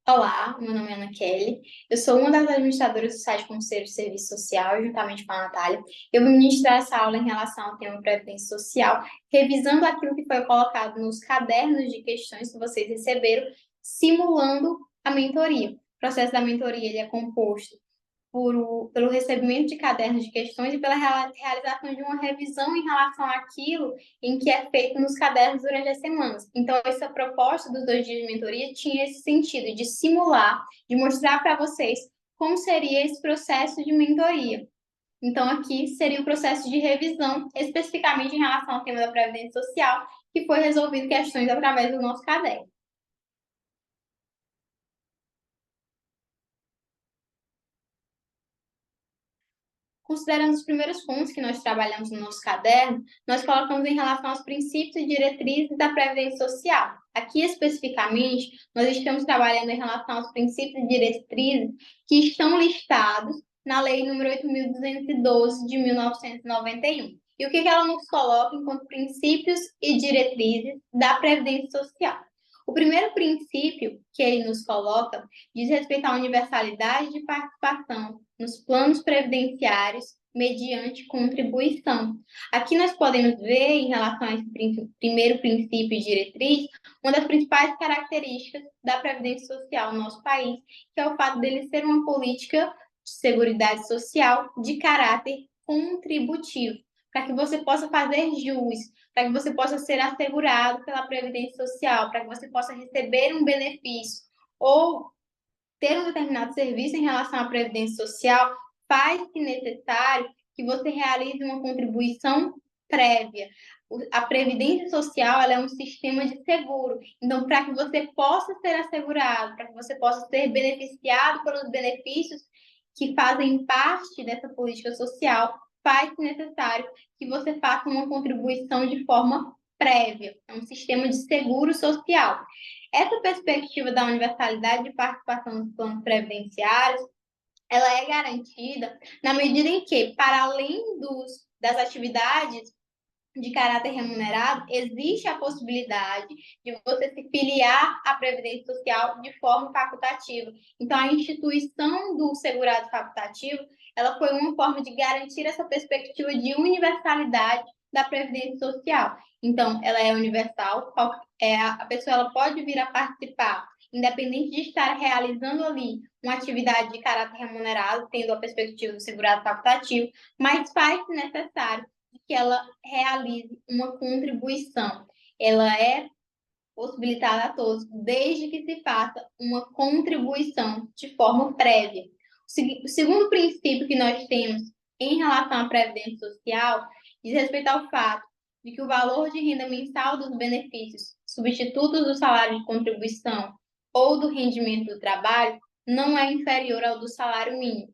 Olá, meu nome é Ana Kelly. Eu sou uma das administradoras do site Conselho de Serviço Social, juntamente com a Natália. Eu vou ministrar essa aula em relação ao tema Previdência Social, revisando aquilo que foi colocado nos cadernos de questões que vocês receberam, simulando a mentoria. O processo da mentoria ele é composto pelo recebimento de cadernos de questões e pela realização de uma revisão em relação àquilo em que é feito nos cadernos durante as semanas. Então, essa proposta dos 2 dias de mentoria tinha esse sentido de simular, de mostrar para vocês como seria esse processo de mentoria. Então, aqui seria o processo de revisão, especificamente em relação ao tema da Previdência Social, que foi resolvido questões através do nosso caderno. Considerando os primeiros pontos que nós trabalhamos no nosso caderno, nós colocamos em relação aos princípios e diretrizes da Previdência Social. Aqui, especificamente, nós estamos trabalhando em relação aos princípios e diretrizes que estão listados na Lei nº 8.212, de 1991. E o que ela nos coloca enquanto princípios e diretrizes da Previdência Social? O primeiro princípio que ele nos coloca diz respeito à universalidade de participação nos planos previdenciários mediante contribuição. Aqui nós podemos ver, em relação a esse primeiro princípio e diretriz, uma das principais características da Previdência Social no nosso país, que é o fato dele ser uma política de seguridade social de caráter contributivo, para que você possa fazer jus, para que você possa ser assegurado pela Previdência Social, para que você possa receber um benefício ou ter um determinado serviço em relação à Previdência Social, faz-se necessário que você realize uma contribuição prévia. A Previdência Social ela é um sistema de seguro. Então, para que você possa ser assegurado, para que você possa ser beneficiado pelos benefícios que fazem parte dessa política social, faz-se necessário que você faça uma contribuição de forma prévia. É um sistema de seguro social. Essa perspectiva da universalidade de participação nos planos previdenciários, ela é garantida na medida em que, para além das atividades de caráter remunerado, existe a possibilidade de você se filiar à Previdência Social de forma facultativa. Então, a instituição do segurado facultativo, ela foi uma forma de garantir essa perspectiva de universalidade da Previdência Social. Então, ela é universal, a pessoa ela pode vir a participar, independente de estar realizando ali uma atividade de caráter remunerado, tendo a perspectiva do segurado facultativo, mas faz-se necessário que ela realize uma contribuição. Ela é possibilitada a todos, desde que se faça uma contribuição de forma prévia. O segundo princípio que nós temos em relação à Previdência Social diz respeito ao fato de que o valor de renda mensal dos benefícios substitutos do salário de contribuição ou do rendimento do trabalho não é inferior ao do salário mínimo.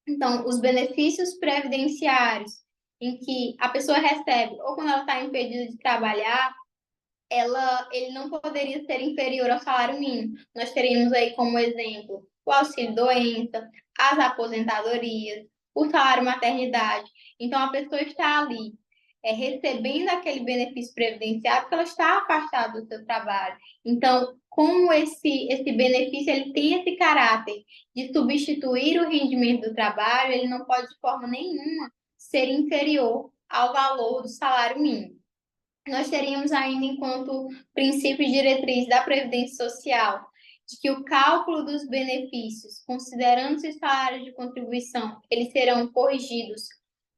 Então, os benefícios previdenciários em que a pessoa recebe, ou quando ela está impedida de trabalhar, ele não poderia ser inferior ao salário mínimo. Nós teríamos aí como exemplo o auxílio-doença, as aposentadorias, o salário maternidade. Então, a pessoa está ali recebendo aquele benefício previdenciário porque ela está afastada do seu trabalho. Então, como esse benefício ele tem esse caráter de substituir o rendimento do trabalho, ele não pode de forma nenhuma ser inferior ao valor do salário mínimo. Nós teríamos ainda, enquanto princípio e diretriz da Previdência Social, de que o cálculo dos benefícios, considerando os salários de contribuição, eles serão corrigidos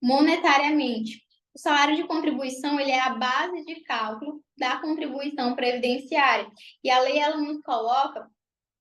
monetariamente. O salário de contribuição ele é a base de cálculo da contribuição previdenciária. E a lei ela nos coloca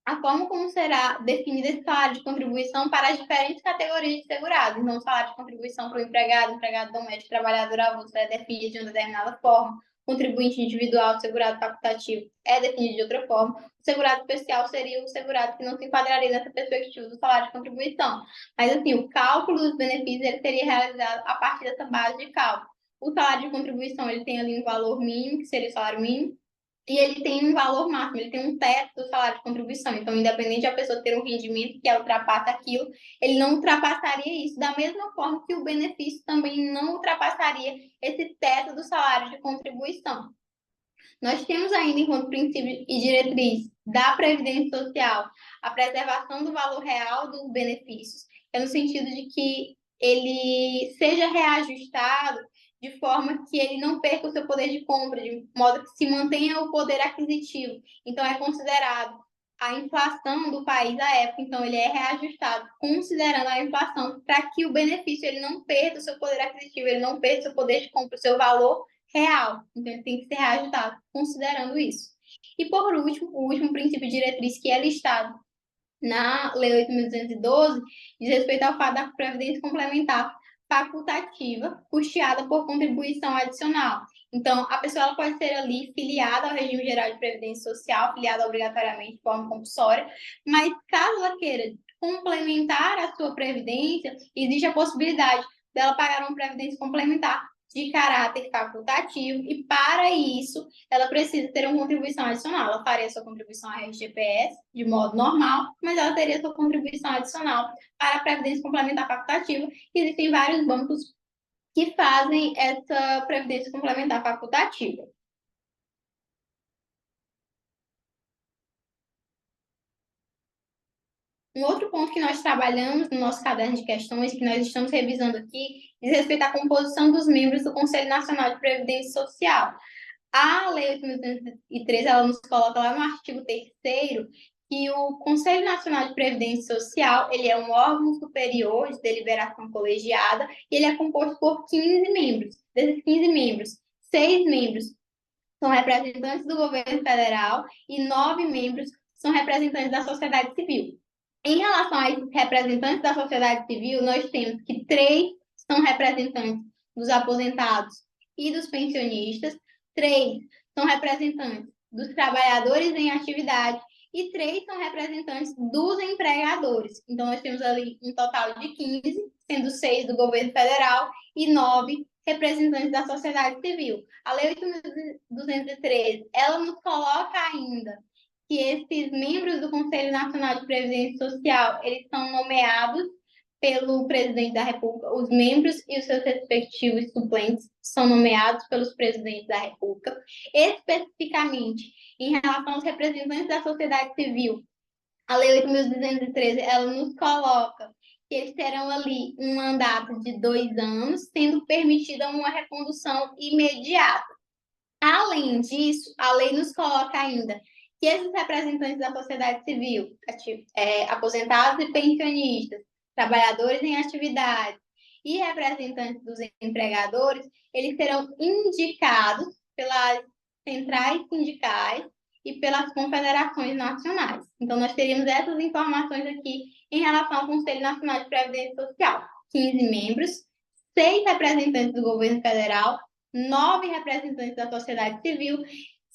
a forma como será definido esse salário de contribuição para as diferentes categorias de segurados. Então, o salário de contribuição para o empregado doméstico, trabalhador avulso é definido de uma determinada forma. O contribuinte individual, segurado facultativo, é definido de outra forma. O segurado especial seria o segurado que não se enquadraria nessa perspectiva do salário de contribuição. Mas, assim, o cálculo dos benefícios ele seria realizado a partir dessa base de cálculo. O salário de contribuição ele tem ali um valor mínimo, que seria o salário mínimo, e ele tem um valor máximo, ele tem um teto do salário de contribuição. Então, independente da pessoa ter um rendimento que ultrapassa aquilo, ele não ultrapassaria isso, da mesma forma que o benefício também não ultrapassaria esse teto do salário de contribuição. Nós temos ainda, enquanto princípio e diretriz da Previdência Social, a preservação do valor real dos benefícios, é no sentido de que ele seja reajustado de forma que ele não perca o seu poder de compra, de modo que se mantenha o poder aquisitivo. Então, é considerado a inflação do país à época, então ele é reajustado considerando a inflação para que o benefício ele não perca o seu poder aquisitivo, ele não perca o seu poder de compra, o seu valor real. Então ele tem que ser reajustado considerando isso. E por último, o último princípio diretriz que é listado na Lei 8.212 diz respeito ao fato da previdência complementar facultativa, custeada por contribuição adicional. Então, a pessoa ela pode ser ali filiada ao regime geral de previdência social, filiada obrigatoriamente de forma compulsória, mas caso ela queira complementar a sua previdência, existe a possibilidade dela pagar uma previdência complementar de caráter facultativo, e para isso ela precisa ter uma contribuição adicional. Ela faria sua contribuição à RGPS de modo normal, mas ela teria sua contribuição adicional para a Previdência Complementar Facultativa. Existem vários bancos que fazem essa Previdência Complementar Facultativa. Um outro ponto que nós trabalhamos no nosso caderno de questões, que nós estamos revisando aqui, diz respeito à composição dos membros do Conselho Nacional de Previdência Social. A Lei 8.213, ela nos coloca lá no artigo 3º que o Conselho Nacional de Previdência Social, ele é um órgão superior de deliberação colegiada e ele é composto por 15 membros. Desses 15 membros, 6 membros são representantes do governo federal e 9 membros são representantes da sociedade civil. Em relação aos representantes da sociedade civil, nós temos que 3 são representantes dos aposentados e dos pensionistas, 3 são representantes dos trabalhadores em atividade e 3 são representantes dos empregadores. Então, nós temos ali um total de 15, sendo 6 do governo federal e 9 representantes da sociedade civil. A Lei 8.213, ela nos coloca ainda que esses membros do Conselho Nacional de Previdência Social, eles são nomeados pelo presidente da República, os membros e os seus respectivos suplentes são nomeados pelos presidentes da República. Especificamente, em relação aos representantes da sociedade civil, a Lei 8.213, ela nos coloca que eles terão ali um mandato de 2 anos, sendo permitida uma recondução imediata. Além disso, a lei nos coloca ainda que esses representantes da sociedade civil, aposentados e pensionistas, trabalhadores em atividade e representantes dos empregadores, eles serão indicados pelas centrais sindicais e pelas confederações nacionais. Então, nós teríamos essas informações aqui em relação ao Conselho Nacional de Previdência Social. 15 membros, 6 representantes do governo federal, 9 representantes da sociedade civil,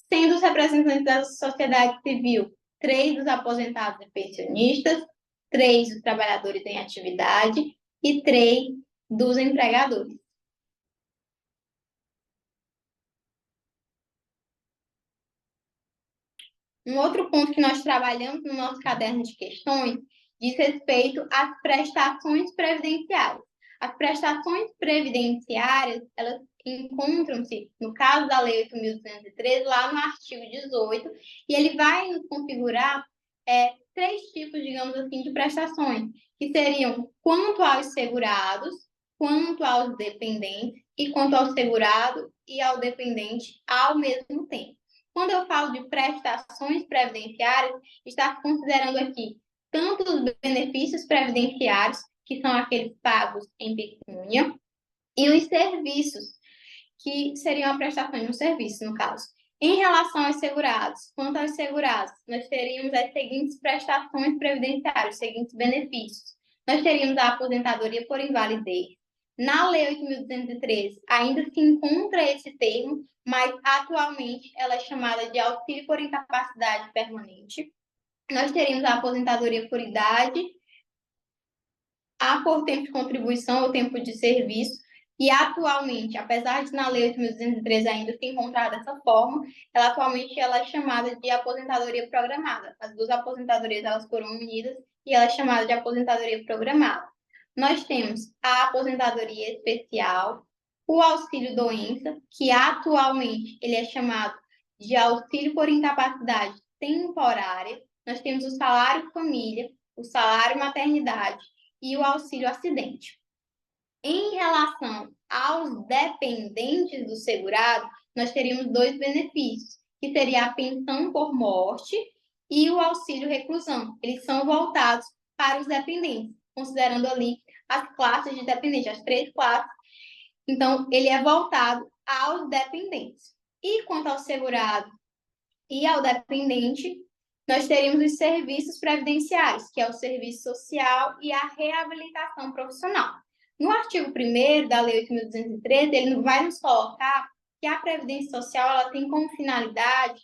sendo os representantes da sociedade civil 3 dos aposentados e pensionistas, 3 dos trabalhadores em atividade e 3 dos empregadores. Um outro ponto que nós trabalhamos no nosso caderno de questões diz respeito às prestações previdenciárias. As prestações previdenciárias, elas encontram-se, no caso da Lei 8.213, lá no artigo 18, e ele vai nos configurar 3 tipos, digamos assim, de prestações, que seriam quanto aos segurados, quanto aos dependentes e quanto ao segurado e ao dependente ao mesmo tempo. Quando eu falo de prestações previdenciárias, está considerando aqui tanto os benefícios previdenciários, que são aqueles pagos em pecúnia, e os serviços, que seriam a prestação de um serviço, no caso. Em relação aos segurados, quanto aos segurados, nós teríamos as seguintes prestações previdenciárias, os seguintes benefícios. Nós teríamos a aposentadoria por invalidez. Na Lei 8.213, ainda se encontra esse termo, mas atualmente ela é chamada de auxílio por incapacidade permanente. Nós teríamos a aposentadoria por idade, por tempo de contribuição ou tempo de serviço, e atualmente, apesar de na Lei 8.213 ainda se encontrar dessa forma, atualmente ela é chamada de aposentadoria programada. As duas aposentadorias elas foram unidas e ela é chamada de aposentadoria programada. Nós temos a aposentadoria especial, o auxílio-doença, que atualmente ele é chamado de auxílio por incapacidade temporária, nós temos o salário família, o salário maternidade e o auxílio acidente. Em relação aos dependentes do segurado, nós teríamos dois benefícios, que seria a pensão por morte e o auxílio reclusão. Eles são voltados para os dependentes, considerando ali as classes de dependentes, as três classes. Então, ele é voltado aos dependentes. E quanto ao segurado e ao dependente, nós teríamos os serviços previdenciários, que é o serviço social e a reabilitação profissional. No artigo 1º da Lei 8.213, ele vai nos colocar que a Previdência Social ela tem como finalidade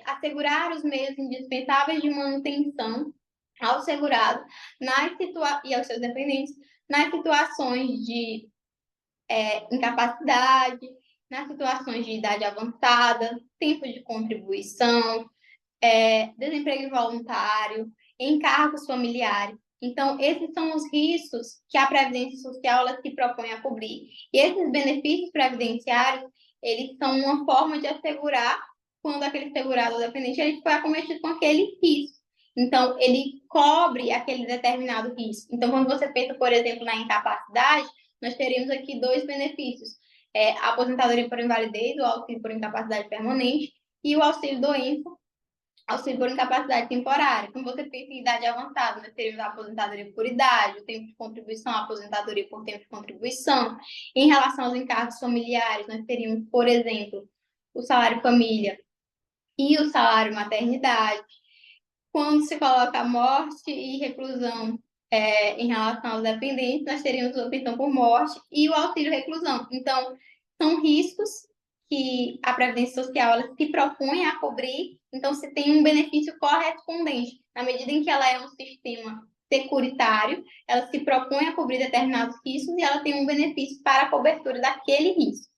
assegurar os meios indispensáveis de manutenção ao segurado e aos seus dependentes nas situações de incapacidade, nas situações de idade avançada, tempo de contribuição, desemprego involuntário, encargos familiares. Então, esses são os riscos que a Previdência Social ela se propõe a cobrir. E esses benefícios previdenciários, eles são uma forma de assegurar quando aquele segurado ou dependente ele foi acometido com aquele risco. Então, ele cobre aquele determinado risco. Então, quando você pensa, por exemplo, na incapacidade, nós teríamos aqui dois benefícios. A aposentadoria por invalidez, o auxílio por incapacidade permanente, e o auxílio doença, auxílio por incapacidade temporária. Quando você pensa em idade avançada, nós teríamos a aposentadoria por idade, o tempo de contribuição, a aposentadoria por tempo de contribuição. Em relação aos encargos familiares, nós teríamos, por exemplo, o salário família e o salário maternidade. Quando se coloca a morte e reclusão em relação aos dependentes, nós teríamos a pensão por morte e o auxílio reclusão. Então, são riscos que a Previdência Social ela se propõe a cobrir, então se tem um benefício correspondente. Na medida em que ela é um sistema securitário, ela se propõe a cobrir determinados riscos e ela tem um benefício para a cobertura daquele risco.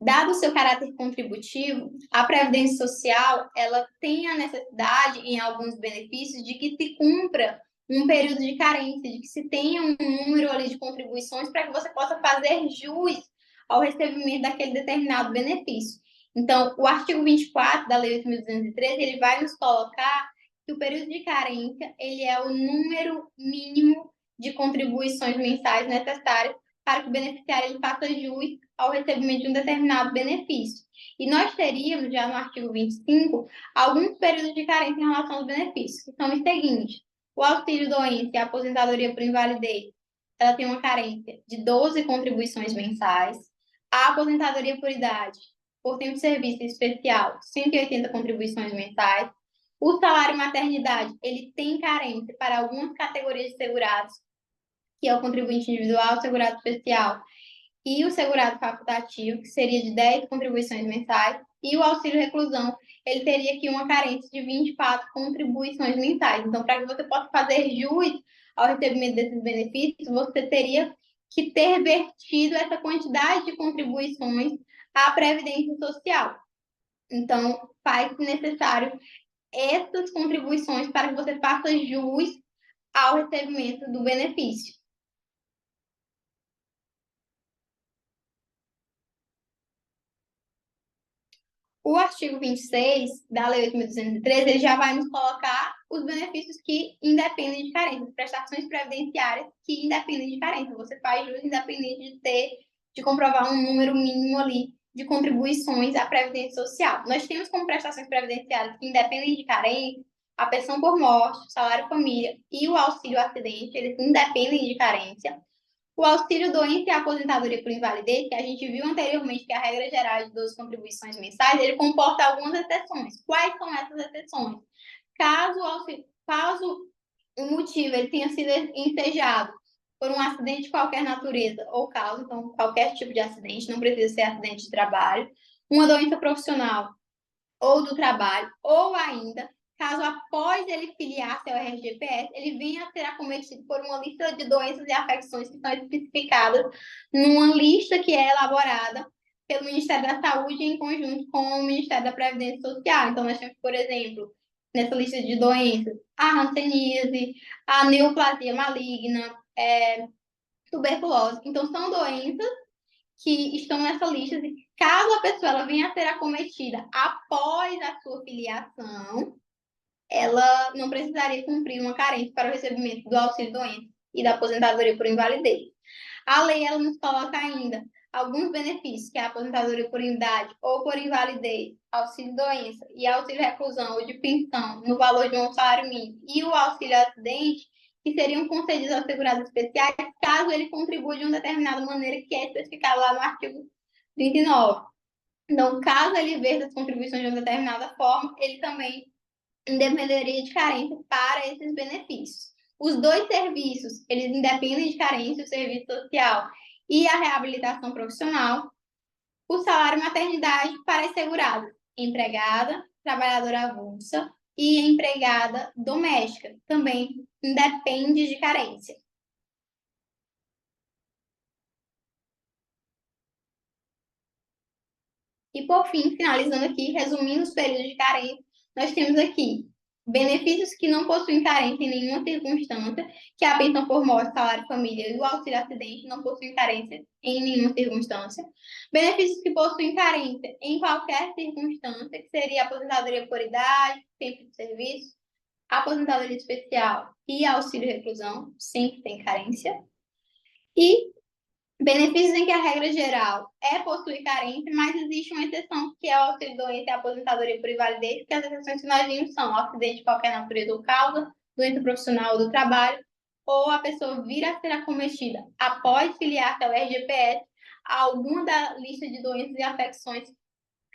Dado o seu caráter contributivo, a Previdência Social ela tem a necessidade, em alguns benefícios, de que se cumpra um período de carência, de que se tenha um número ali de contribuições para que você possa fazer jus ao recebimento daquele determinado benefício. Então, o artigo 24 da Lei 8.213, ele vai nos colocar que o período de carência ele é o número mínimo de contribuições mensais necessárias para que o beneficiário ele faça jus ao recebimento de um determinado benefício. E nós teríamos, já no artigo 25, alguns períodos de carência em relação aos benefícios, que são os seguintes. O auxílio doença e a aposentadoria por invalidez, ela tem uma carência de 12 contribuições mensais. A aposentadoria por idade, por tempo de serviço especial, 180 contribuições mensais. O salário maternidade, ele tem carência para algumas categorias de segurados, que é o contribuinte individual, o segurado especial e o segurado facultativo, que seria de 10 contribuições mensais, e o auxílio reclusão, ele teria aqui uma carência de 24 contribuições mensais. Então, para que você possa fazer jus ao recebimento desses benefícios, você teria que ter vertido essa quantidade de contribuições à Previdência Social. Então, faz-se necessário essas contribuições para que você faça jus ao recebimento do benefício. O artigo 26 da Lei 8.213, ele já vai nos colocar os benefícios que independem de carência, prestações previdenciárias que independem de carência. Você faz jus independente de comprovar um número mínimo ali de contribuições à Previdência Social. Nós temos como prestações previdenciárias que independem de carência a pensão por morte, o salário família e o auxílio acidente, eles independem de carência. O auxílio doença e a aposentadoria por invalidez, que a gente viu anteriormente que a regra geral de 12 contribuições mensais, ele comporta algumas exceções. Quais são essas exceções? Caso o motivo ele tenha sido ensejado por um acidente de qualquer natureza ou causa, então qualquer tipo de acidente, não precisa ser acidente de trabalho, uma doença profissional ou do trabalho, ou ainda caso após ele filiar-se ao RGPS, ele venha a ser acometido por uma lista de doenças e afecções que são especificadas numa lista que é elaborada pelo Ministério da Saúde em conjunto com o Ministério da Previdência Social. Então, nós temos, por exemplo, nessa lista de doenças a hanseníase, a neoplasia maligna, tuberculose. Então, são doenças que estão nessa lista e caso a pessoa ela venha a ser acometida após a sua filiação, ela não precisaria cumprir uma carência para o recebimento do auxílio-doença e da aposentadoria por invalidez. A lei ela nos coloca ainda alguns benefícios, que é a aposentadoria por idade ou por invalidez, auxílio-doença e auxílio-reclusão ou de pensão no valor de um salário mínimo e o auxílio-acidente, que seriam concedidos aos segurados especiais caso ele contribua de uma determinada maneira que é especificado lá no artigo 39. Então, caso ele versa as contribuições de uma determinada forma, ele também independeria de carência para esses benefícios. Os dois serviços, eles independem de carência, o serviço social e a reabilitação profissional. O salário maternidade para as seguradas, empregada, trabalhadora avulsa e empregada doméstica, também independe de carência. E, por fim, finalizando aqui, resumindo os períodos de carência, nós temos aqui benefícios que não possuem carência em nenhuma circunstância, que é a pensão por morte, salário família e o auxílio acidente não possuem carência em nenhuma circunstância. Benefícios que possuem carência em qualquer circunstância, que seria a aposentadoria por idade, tempo de serviço, aposentadoria especial e auxílio reclusão, sempre tem carência. E benefícios em que a regra geral é possuir carência, mas existe uma exceção, que é o auxílio-doença e a aposentadoria por invalidez, que as exceções que nós vimos são acidente de qualquer natureza ou causa, doença profissional ou do trabalho, ou a pessoa vir a ser acometida após filiar-se ao RGPS a alguma da lista de doenças e afecções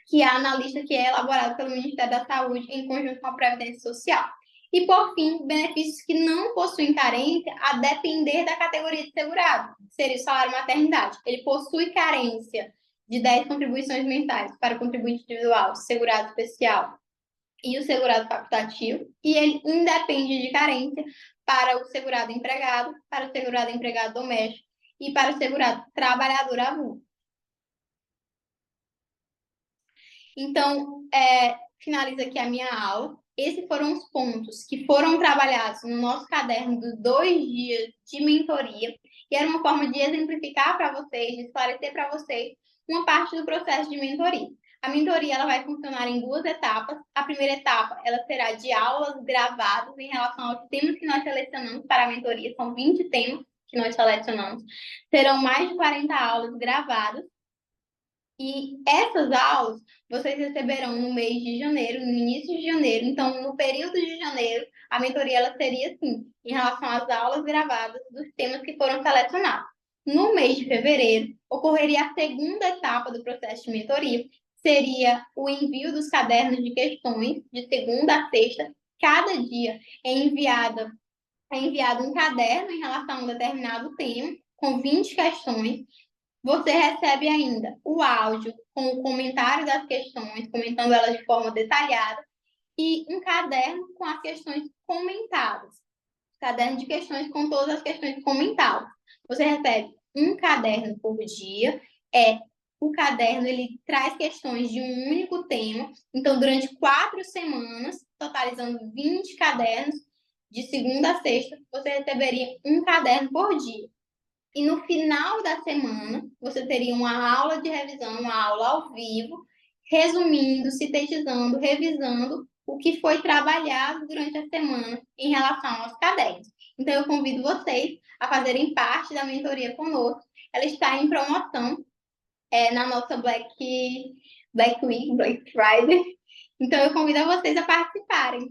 que há na lista que é elaborada pelo Ministério da Saúde em conjunto com a Previdência Social. E, por fim, benefícios que não possuem carência a depender da categoria de segurado, seria o salário maternidade. Ele possui carência de 10 contribuições mensais para o contribuinte individual, segurado especial e o segurado facultativo, e ele independe de carência para o segurado empregado, para o segurado empregado doméstico e para o segurado trabalhador avulso. Então, finaliza aqui a minha aula. Esses foram os pontos que foram trabalhados no nosso caderno dos 2 dias de mentoria, e era uma forma de exemplificar para vocês, de esclarecer para vocês uma parte do processo de mentoria. A mentoria ela vai funcionar em 2 etapas. A primeira etapa ela será de aulas gravadas em relação aos temas que nós selecionamos para a mentoria. São 20 temas que nós selecionamos. Serão mais de 40 aulas gravadas. E essas aulas vocês receberão no mês de janeiro, no início de janeiro. Então, no período de janeiro, a mentoria ela seria assim, em relação às aulas gravadas dos temas que foram selecionados. No mês de fevereiro, ocorreria a segunda etapa do processo de mentoria, seria o envio dos cadernos de questões de segunda a sexta. Cada dia é enviado um caderno em relação a um determinado tema, com 20 questões. Você recebe ainda o áudio com o comentário das questões, comentando elas de forma detalhada, e um caderno com as questões comentadas. Caderno de questões com todas as questões comentadas. Você recebe um caderno por dia. O caderno ele traz questões de um único tema. Então, durante 4 semanas, totalizando 20 cadernos, de segunda a sexta, você receberia um caderno por dia. E no final da semana, você teria uma aula de revisão, uma aula ao vivo, resumindo, sintetizando, revisando o que foi trabalhado durante a semana em relação aos cadernos. Então, eu convido vocês a fazerem parte da mentoria conosco. Ela está em promoção na nossa Black Week, Black Friday. Então, eu convido a vocês a participarem.